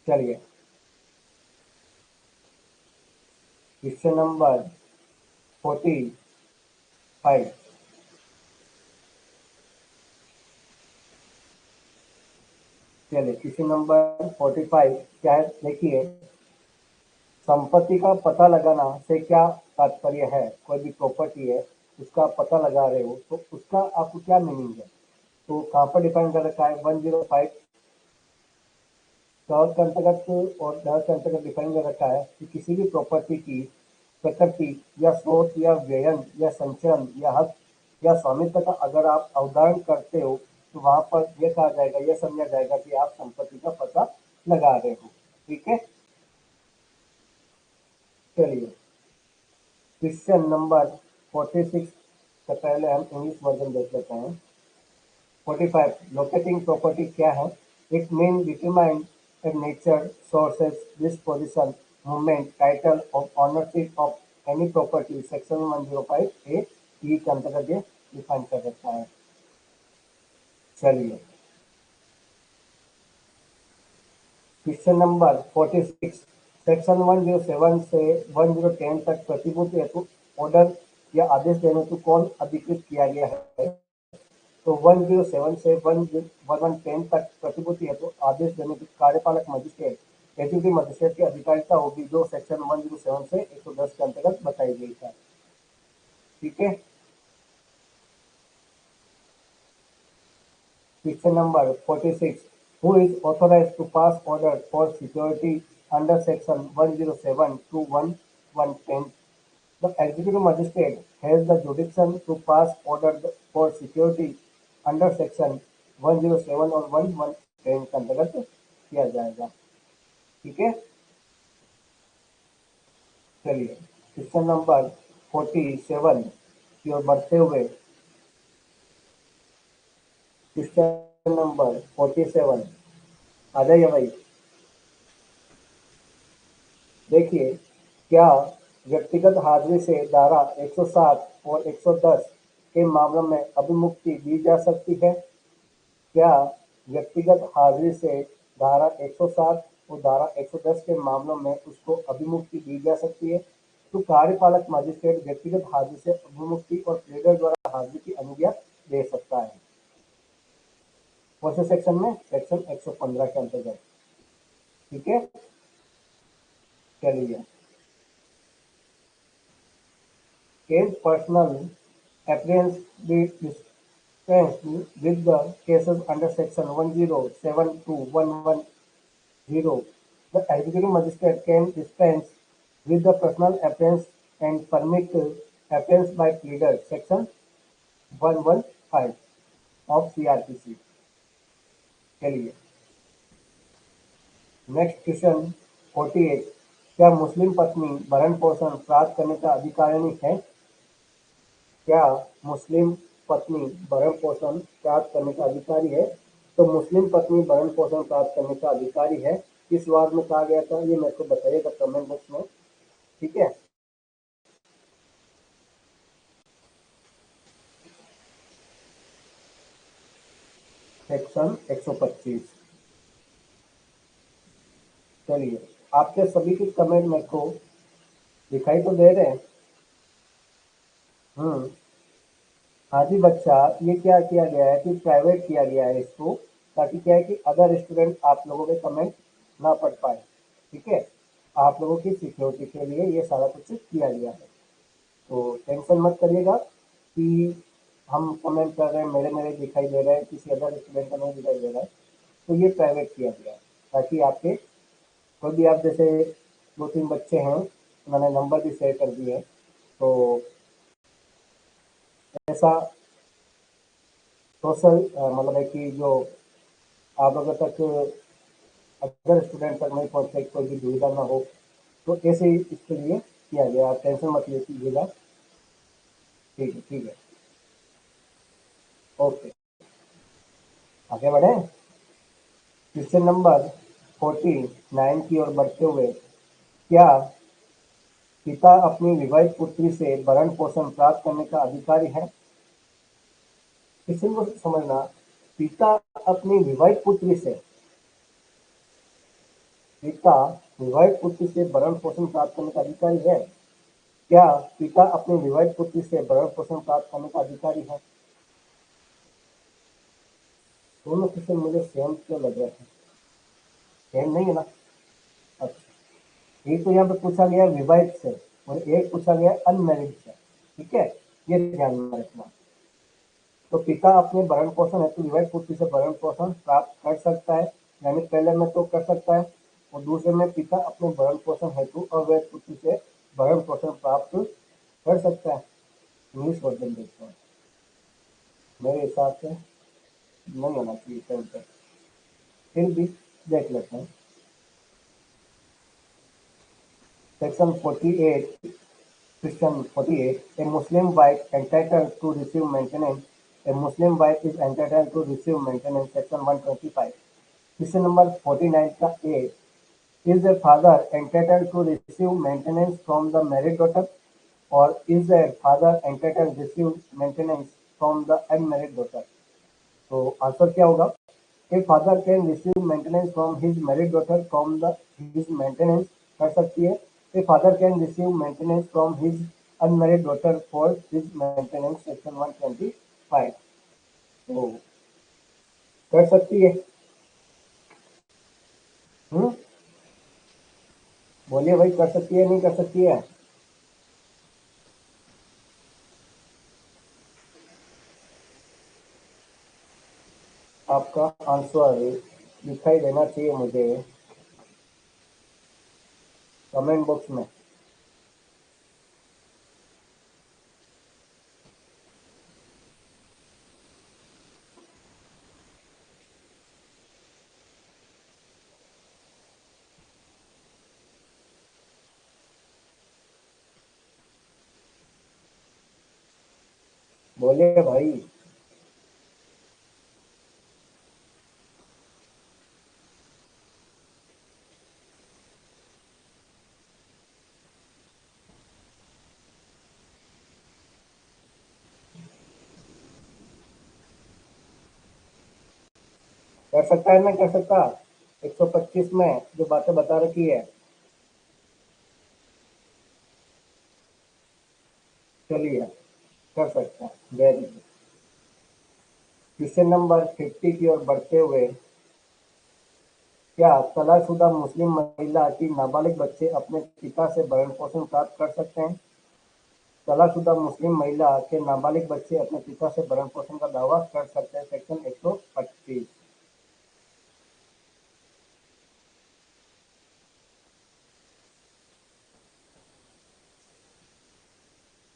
चलिए question number 45, चलिए question number 45 क्या है देखिए। संपत्ति का पता लगाना से क्या तात्पर्य है? कोई भी प्रॉपर्टी है उसका पता लगा रहे हो तो उसका आपको क्या मीनिंग है? तो कहाँ पर डिफाइन कर रखा है? 105 टॉर्क के अंतर्गत और दर के अंतर्गत डिफाइन कर रखा है कि किसी भी प्रॉपर्टी की प्रकृति या स्रोत या व्ययन या संचरण या हक या स्वामित्व का अगर आप अवधारण करते हो तो वहां पर यह कहा जाएगा, यह समझा जाएगा कि आप संपत्ति का पता लगा रहे हो। ठीक है, चलिए क्वेश्चन नंबर 46 से पहले हम इंग्लिश वर्जन देख लेते हैं। 45, लोकेटिंग प्रॉपर्टी क्या है? It mean determine a nature, sources, disposition, movement, title of ownership of any property, section 105 ए ई के अंतर्गत ये डिफाइन कर रखा है। चलिए क्वेश्चन नंबर 46, सेक्शन 107 से 1010 तक प्रतिभूति हेतु ऑर्डर या आदेश देने हेतु कौन अधिकृत किया गया है? तो 107 से 1110 तक प्रतिभूति हेतु आदेश देने की कार्यपालक मजिस्ट्रेट एग्जीक्यूटिव मजिस्ट्रेट की अधिकारिता होगी, जो सेक्शन 107 से 110 के अंतर्गत बताई गई है। ठीक है, question number 46, who is authorise to pass order for security under section 107 to 1110? The executive magistrate has the jurisdiction to pass order for security under section 107 और 1110 के अंतर्गत किया जाएगा। ठीक है, चलिए क्वेश्चन नंबर 47 की ओर बढ़ते हुए, क्वेश्चन नंबर 47 आ जाइए भाई। देखिए, क्या व्यक्तिगत हाजिरी से धारा 107 और 110 के मामलों में अभिमुक्ति दी जा सकती है? क्या व्यक्तिगत हाजिरी से धारा 107 और धारा 110 के मामलों में उसको अभिमुक्ति दी जा सकती है? तो कार्यपालक मजिस्ट्रेट व्यक्तिगत हाजिरी से अभिमुक्ति और प्लेडर द्वारा हाजिरी की अनुज्ञा दे सकता है। कौन से सेक्शन में? सेक्शन 115 के अंतर्गत। ठीक है, चलिए Can personal appearance be dispensed with the cases under section 107 to 110? The executive magistrate can dispense with the personal appearance and permit appearance by pleader, section 115 of CRPC। चलिए नेक्स्ट क्वेश्चन 48, क्या मुस्लिम पत्नी भरण पोषण प्राप्त करने का अधिकारिणी है? क्या मुस्लिम पत्नी भरण पोषण प्राप्त करने का अधिकारी है? तो मुस्लिम पत्नी भरण पोषण प्राप्त करने का अधिकारी है। किस वाद में कहा गया था ये मेरे को बताइएगा कमेंट बॉक्स में। ठीक है, सेक्शन 125। चलिए, आपके सभी के कमेंट मेरे को दिखाई तो दे रहे हैं। हम्म। हाँ जी बच्चा, ये क्या किया गया है कि प्राइवेट किया गया है इसको, ताकि क्या है कि अदर स्टूडेंट आप लोगों के कमेंट ना पढ़ पाए। ठीक है, आप लोगों की सिक्योरिटी के लिए ये सारा कुछ किया गया है। तो टेंशन मत करिएगा कि हम कमेंट कर रहे हैं, मेरे मेरे दिखाई दे रहा है, किसी अदर स्टूडेंट का नहीं दिखाई दे रहा है। तो ये प्राइवेट किया गया है, ताकि आपके कोई भी आप जैसे 2-3 बच्चे हैं, उन्होंने नंबर भी शेयर कर दिए हैं। तो ऐसा सोशल मतलब है कि जो आप लोगों तक अगर स्टूडेंट तक नहीं पहुँचे, कोई भी दुविधा ना हो, तो ऐसे ही इसके लिए किया गया। आप टेंशन मत लीजिएगा। ठीक है, ठीक है। ओके, आगे बढ़े। क्वेश्चन नंबर 49 की ओर बढ़ते हुए, क्या पिता अपनी विवाहित पुत्री से भरण पोषण प्राप्त करने का अधिकारी है? क्वेश्चन को समझना। पिता अपनी विवाहित पुत्री से पिता विवाहित पुत्री से भरण पोषण प्राप्त करने का अधिकारी है? क्या पिता अपनी विवाहित पुत्री से भरण पोषण प्राप्त करने का अधिकारी है? दोनों क्वेश्चन मुझे सेम क्यों लग रहे हैं? सेम नहीं है ना? अच्छा, एक तो यहाँ पे पूछा गया विवाहित से और एक पूछा गया अनमैरिड से। ठीक है, ये ध्यान में रखना। तो पिता अपने भरण पोषण हेतु विवाहित पुत्री से भरण पोषण प्राप्त कर सकता है, यानी पहले में तो कर सकता है, और दूसरे में पिता अपने भरण पोषण हेतु अवैध पुत्री से भरण पोषण प्राप्त कर सकता है। इंग्लिश वर्जन देखते हैं, मेरे हिसाब से नहीं होना चाहिए कहीं पर, फिर भी देख लेते हैं। Section 48, Question 48. A Muslim wife entitled to receive maintenance. A Muslim wife is entitled to receive maintenance. Section 125. Question number 49 का A. Is a father entitled to receive maintenance from the married daughter, or is a father entitled to receive maintenance from the unmarried daughter? तो answer क्या होगा? A father can receive maintenance from his married daughter from the his maintenance कर सकती है। A father can receive maintenance from his unmarried daughter for his maintenance, section 125। तो कर सकती है। हम्म, बोलिए भाई, कर सकती है नहीं कर सकती है? आपका आंसर दिखाई देना चाहिए मुझे कमेंट बॉक्स में। बोलिए भाई। कर सकता है ना कर सकता? 125 में जो बातें बता रखी है। चलिए, कर सकता है, वेरी गुड। क्वेश्चन नंबर 50 की ओर बढ़ते हुए, क्या तलाकशुदा मुस्लिम महिला की नाबालिग बच्चे अपने पिता से भरण पोषण प्राप्त कर सकते हैं? तलाकशुदा मुस्लिम महिला के नाबालिग बच्चे अपने पिता से भरण पोषण का दावा कर सकते हैं, सेक्शन 125।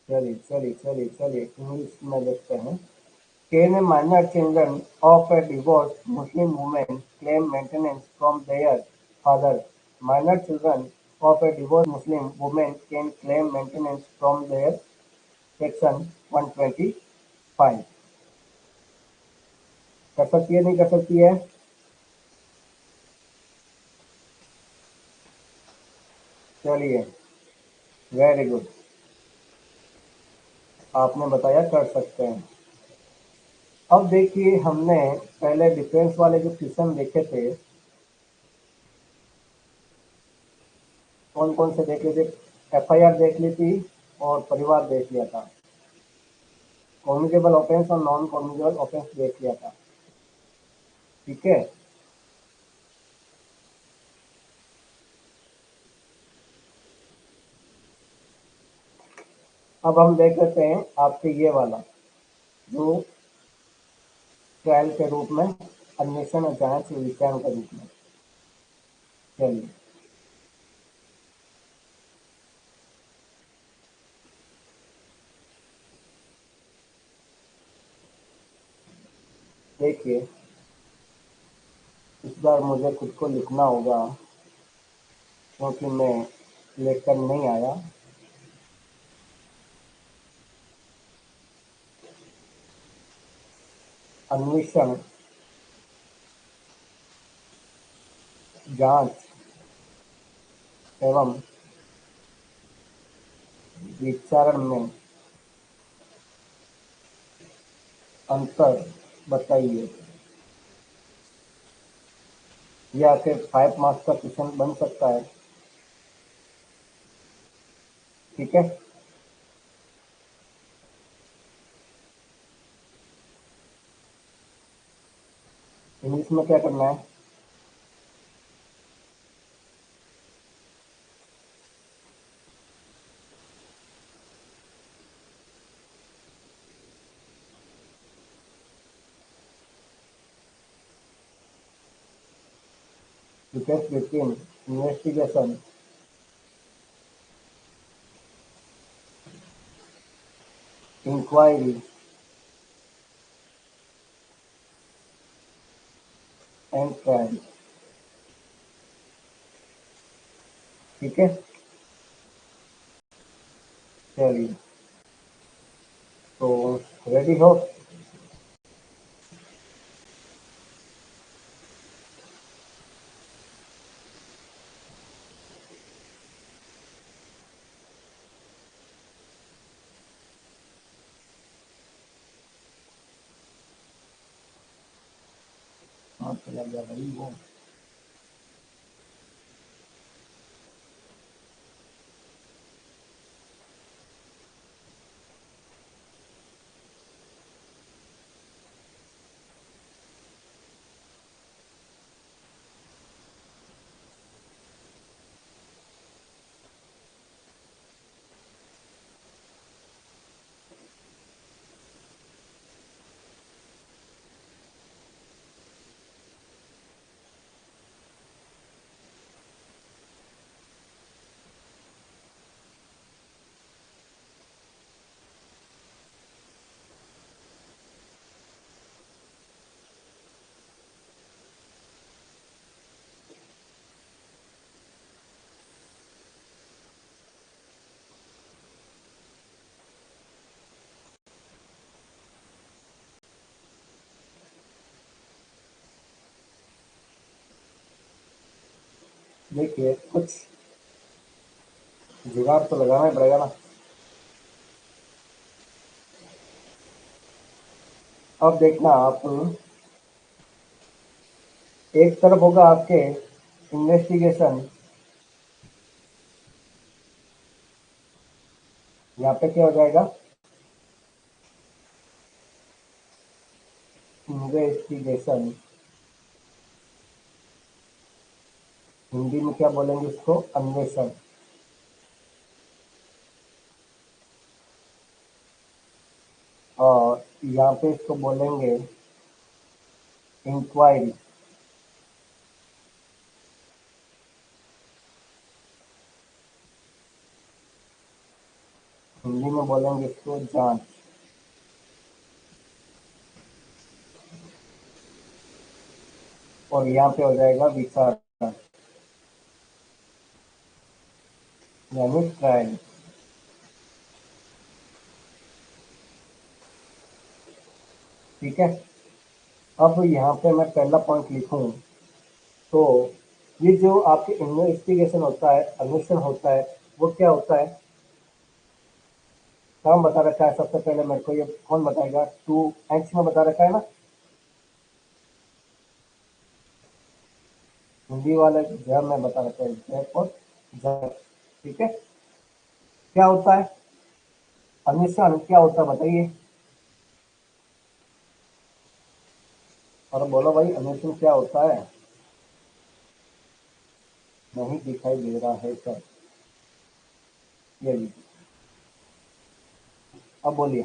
चलिए चलिए चलिए चलिए, इंग्लिश में देखते हैं। Can a minor children of a divorced Muslim woman claim maintenance from their father? Minor children of a divorced Muslim woman can claim maintenance from their, section 125। कर सकती है नहीं कर सकती है? चलिए, वेरी गुड, आपने बताया कर सकते हैं। अब देखिए, हमने पहले डिफेंस वाले जो क्वेश्चन देखे थे, कौन कौन से देख लिए थे? एफआईआर देख ली थी और परिवार देख लिया था। कम्युनिकेबल ऑफेंस और नॉन कम्युनिकेबल ऑफेंस देख लिया था। ठीक है। अब हम देख लेते हैं आपके ये वाला, जो ट्रायल के रूप में, अन्वेषण और जांच विचार के रूप में। चलिए देखिए, इस बार मुझे खुद को लिखना होगा क्योंकि मैं लेकर नहीं आया। अन्वेषण, जांच एवं विचारण में अंतर बताइए। या फिर 5 मार्क्स का क्वेश्चन बन सकता है। ठीक है। इंग्लिश में क्या करना है? Difference between investigation, inquiry and trial. ठीक है। चलिए, तो रेडी हो? हाँ, चला गया भाई वो। देखिए, कुछ जुगाड़ तो लगाना ही पड़ेगा ना। अब देखना आप, एक तरफ होगा आपके इन्वेस्टिगेशन, यहाँ पे क्या हो जाएगा? इन्वेस्टिगेशन, हिंदी में क्या बोलेंगे इसको? अन्वेषण। और यहाँ पे इसको बोलेंगे इंक्वायरी। हिंदी में बोलेंगे इसको जांच। और यहाँ पे हो जाएगा विचारण, यानी ट्रायल। ठीक है। अब यहाँ पे मैं पहला पॉइंट लिखूं, तो ये जो आपके इन्वेस्टिगेशन होता है, अन्वेषण होता है, वो क्या होता है? काम बता रखा है सबसे पहले मेरे को, ये कौन बताएगा? 2 एच में बता रखा है ना, हिंदी वाले जब में बता रखा है, जय और जय। ठीक है। क्या होता है अन्वेषण, क्या होता है बताइए, और बोलो भाई अन्वेषण क्या होता है। नहीं दिखाई दे रहा है सर, ये लीजिए, अब बोलिए।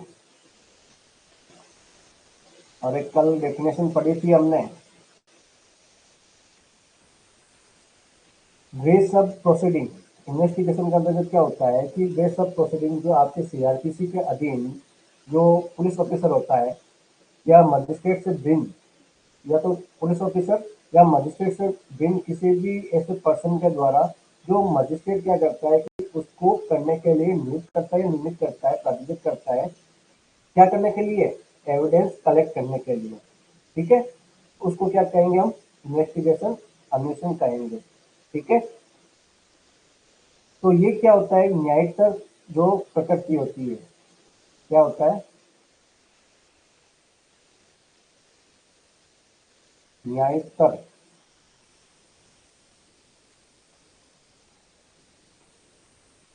अरे कल डेफिनेशन पढ़ी थी हमने। बेस सब प्रोसीडिंग, इन्वेस्टिगेशन के अंतर्गत क्या होता है कि बेस सब प्रोसीडिंग जो आपके सीआरपीसी के अधीन जो पुलिस ऑफिसर होता है या मजिस्ट्रेट से भिन्न, या तो पुलिस ऑफिसर या मजिस्ट्रेट से भिन्न किसी भी ऐसे पर्सन के द्वारा जो मजिस्ट्रेट क्या करता है कि उसको करने के लिए नियुक्त करता है, नियमित करता है, प्राधिकृत करता है, क्या करने के लिए, एविडेंस कलेक्ट करने के लिए। ठीक है, उसको क्या कहेंगे हम, इन्वेस्टिगेशन, अन्वेषण कहेंगे। ठीक है, तो ये क्या होता है, न्यायिक तर्क जो प्रकृति होती है, क्या होता है, न्यायिक तर्क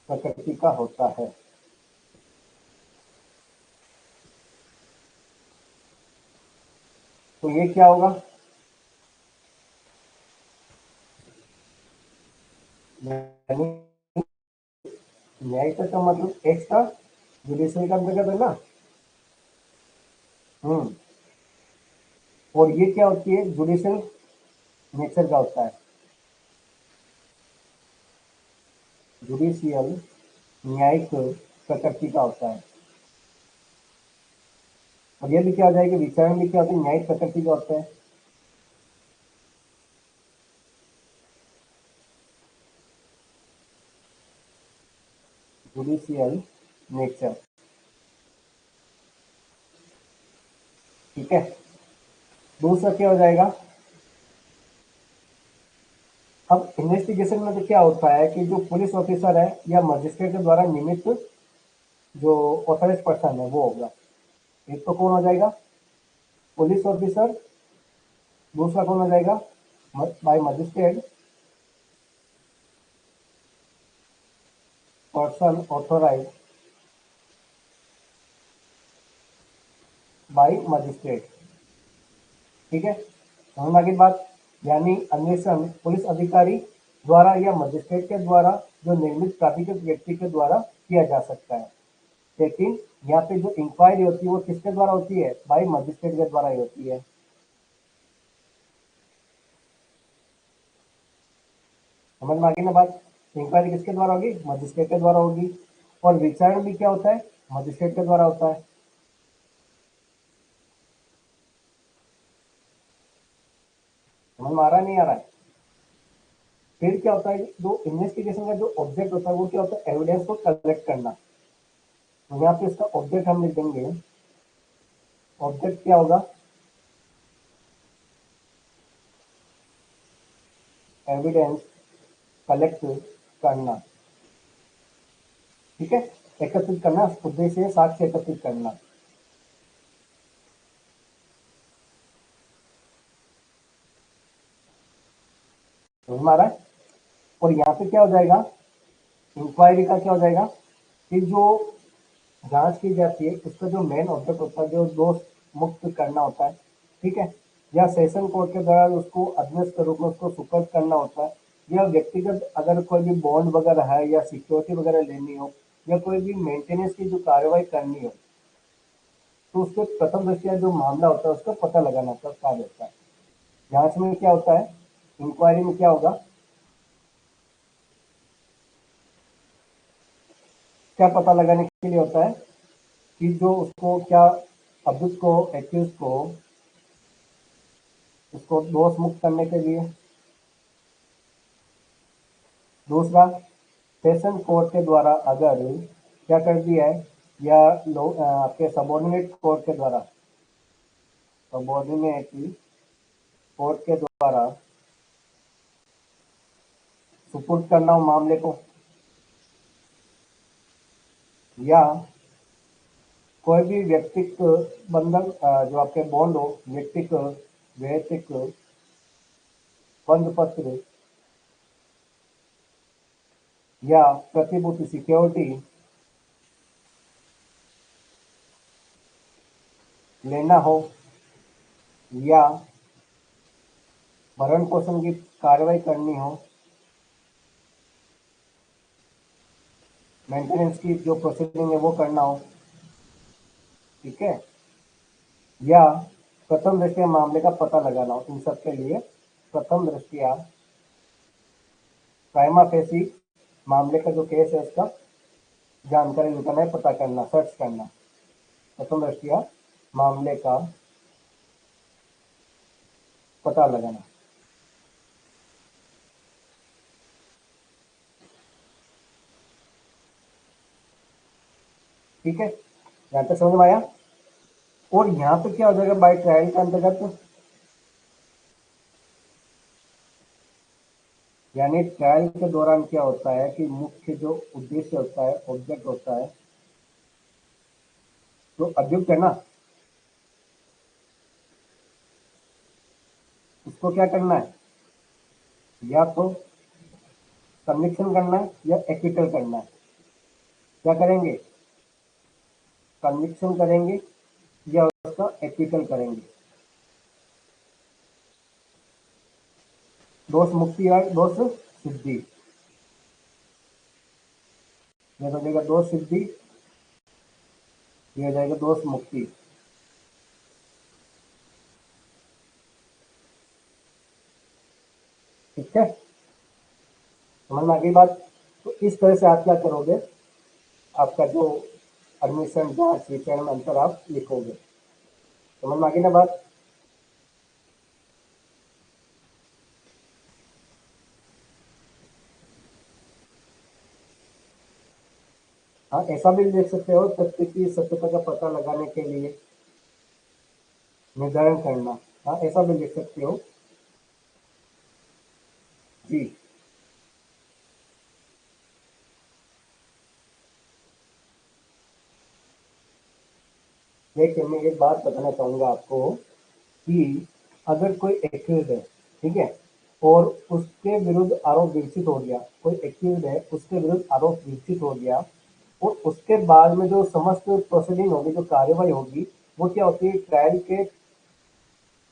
प्रकृति का होता है। तो ये क्या होगा, यानी न्यायिक तर्क का मतलब एक्स्ट्रा जुडिशियल का अंतर्गत है ना। हम्म, और ये क्या होती है, जुडिशियल नेचर का होता है, जुडिशियल न्यायिक प्रकृति का होता है। और ये भी क्या हो जाएगी, विचारण भी क्या होती है, न्यायिक प्रकृति का होता है। जुडिशियल नेचर, ठीक है। दूसरा क्या हो जाएगा, अब इन्वेस्टिगेशन में तो क्या होता है कि जो पुलिस ऑफिसर है या मजिस्ट्रेट के द्वारा नियमित जो ऑथराइज पर्सन है वो होगा। एक तो कौन हो जाएगा, पुलिस ऑफिसर, दूसरा कौन हो जाएगा, by magistrate person authorise by magistrate. ठीक है, समझ में आ गई बात। यानी अन्वेषण पुलिस अधिकारी द्वारा या मजिस्ट्रेट के द्वारा जो निर्मित प्राधिकृत व्यक्ति के द्वारा किया जा सकता है, लेकिन यहाँ पे जो इंक्वायरी होती है वो किसके द्वारा होती है, बाई मजिस्ट्रेट के द्वारा ही होती है। समझ में आ गई ना बात, इंक्वायरी किसके द्वारा होगी, मजिस्ट्रेट के द्वारा होगी। और विचारण भी क्या होता है, मजिस्ट्रेट के द्वारा होता है। समझ में आ रहा है, नहीं आ रहा है। फिर क्या होता है, जो इन्वेस्टिगेशन का जो ऑब्जेक्ट होता है वो क्या होता है, एविडेंस को कलेक्ट करना। तो यहाँ पे इसका ऑब्जेक्ट हम लिख देंगे, ऑब्जेक्ट क्या होगा, एविडेंस कलेक्ट करना। ठीक है, एकत्रित करना, उद्देश्य है साक्ष्य एकत्रित करना। समझ में आ रहा है। और यहाँ पे क्या हो जाएगा, इंक्वायरी का क्या हो जाएगा कि जो जांच की जाती है उसका जो मेन ऑब्जेक्ट होता है, जो दोष मुक्त करना होता है। ठीक है, या सेशन कोर्ट के द्वारा उसको अध्यक्ष के रूप में उसको सुपर्द करना होता है, या व्यक्तिगत अगर कोई भी बॉन्ड वगैरह है या सिक्योरिटी वगैरह लेनी हो या कोई भी मेंटेनेंस की जो कार्रवाई करनी हो, तो उसके प्रथम दृष्टया जो मामला होता है उसका पता लगाना का कार्य होता है। जांच में क्या होता है, इंक्वायरी में क्या होगा, क्या पता लगाने के लिए होता है कि जो उसको क्या, अभियुक्त को, एक्यूज को, उसको दोष मुक्त करने के लिए। दूसरा, सेशन कोर्ट के द्वारा अगर क्या कर दिया है, या आपके सबॉर्डिनेट कोर्ट के द्वारा, सबॉर्डिनेट कोर्ट के द्वारा सुपुर्द करना हो मामले को, या कोई भी व्यक्तिक बंधन जो आपके बॉन्ड हो, व्यक्तिक वैयक्तिक बंध पत्र या प्रतिभूति सिक्योरिटी लेना हो या भरण पोषण की कार्रवाई करनी हो, मेंटेनेंस की जो प्रोसीडिंग है वो करना हो, ठीक है, या प्रथम दृष्टया मामले का पता लगाना हो, इन सब के लिए प्रथम दृष्टया प्राइमा फेसी मामले का जो केस है उसका जानकारी जुटाना है, पता करना, सर्च करना, प्रथम दृष्टया मामले का पता लगाना। ठीक है, यहाँ तक समझ में आया। और यहाँ पे क्या हो जाएगा बाय ट्रायल के अंतर्गत, यानी ट्रायल के दौरान क्या होता है कि मुख्य जो उद्देश्य होता है, ऑब्जेक्ट होता है, जो अभियुक्त है ना, उसको क्या करना है, या तो कन्विक्शन करना है या एक्विटल करना है। क्या करेंगे, कन्विक्शन करेंगे या उसका एक्विटल करेंगे। दोष मुक्ति या दोष सिद्धि, यह हो जाएगा दोष सिद्धि, यह हो जाएगा दोष मुक्ति। ठीक है, समझ में आ गई बात। तो इस तरह से आप क्या करोगे, आपका जो एडमिशन जांच विचारण में अंतर आप लिखोगे। समझ में आ गई ना बात। हाँ, ऐसा भी देख सकते हो, तथ्य की सत्यता का पता लगाने के लिए निर्धारण करना। हाँ, ऐसा भी लिख सकते हो जी। देखिए, मैं एक बात बताना चाहूंगा आपको कि अगर कोई एक्यूज है, ठीक है, और उसके विरुद्ध आरोप विकसित हो गया, कोई एक्यूज है उसके विरुद्ध आरोप विकसित हो गया, और उसके बाद में जो समस्त प्रोसीडिंग होगी, जो कार्यवाही होगी, वो क्या होती है, ट्रायल के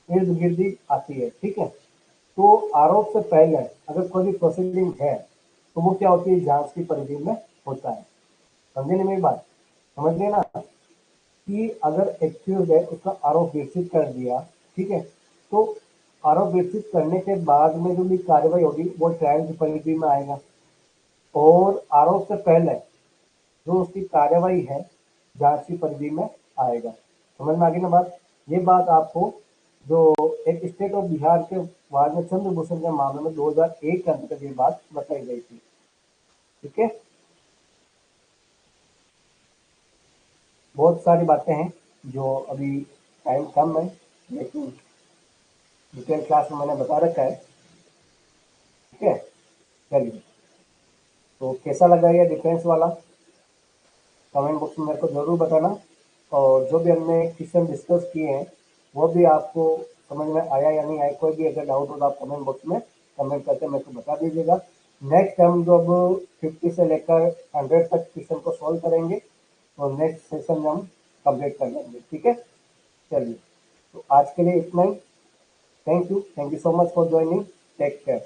इर्द गिर्द ही आती है। ठीक है, तो आरोप से पहले अगर कोई भी प्रोसीडिंग है तो वो क्या होती है, जांच की परिधि में होता है। समझे नहीं मेरी बात, समझ गए ना, कि अगर एक्यूज है उसका आरोप विकसित कर दिया, ठीक है, तो आरोप विकसित करने के बाद में जो भी कार्रवाई होगी वो ट्रायल की परिधि में आएगा, और आरोप से पहले जो उसकी कार्रवाई है जांच की परिधि में आएगा। समझ में आ गई ना बात। ये बात आपको जो एक स्टेट ऑफ बिहार के बाद में चंद्रभूषण के मामले में 2001 के अंतर्गत ये बात बताई गई थी। ठीक है, बहुत सारी बातें हैं जो अभी टाइम कम है, लेकिन डिटेल क्लास में मैंने बता रखा है। ठीक है, चलिए, तो कैसा लगा ये डिफरेंस वाला, कमेंट बॉक्स में मेरे को ज़रूर बताना। और जो भी हमने क्वेश्चन डिस्कस किए हैं वो भी आपको समझ में आया या नहीं आया, कोई भी अगर डाउट हो तो आप कमेंट बॉक्स में कमेंट करके मेरे को बता दीजिएगा। नेक्स्ट हम जब 50 से लेकर 100 तक क्वेश्चन को सॉल्व करेंगे तो नेक्स्ट सेशन में हम कंप्लीट कर लेंगे। ठीक है, चलिए, तो आज के लिए इतना ही। Thank you so much for joining, take care.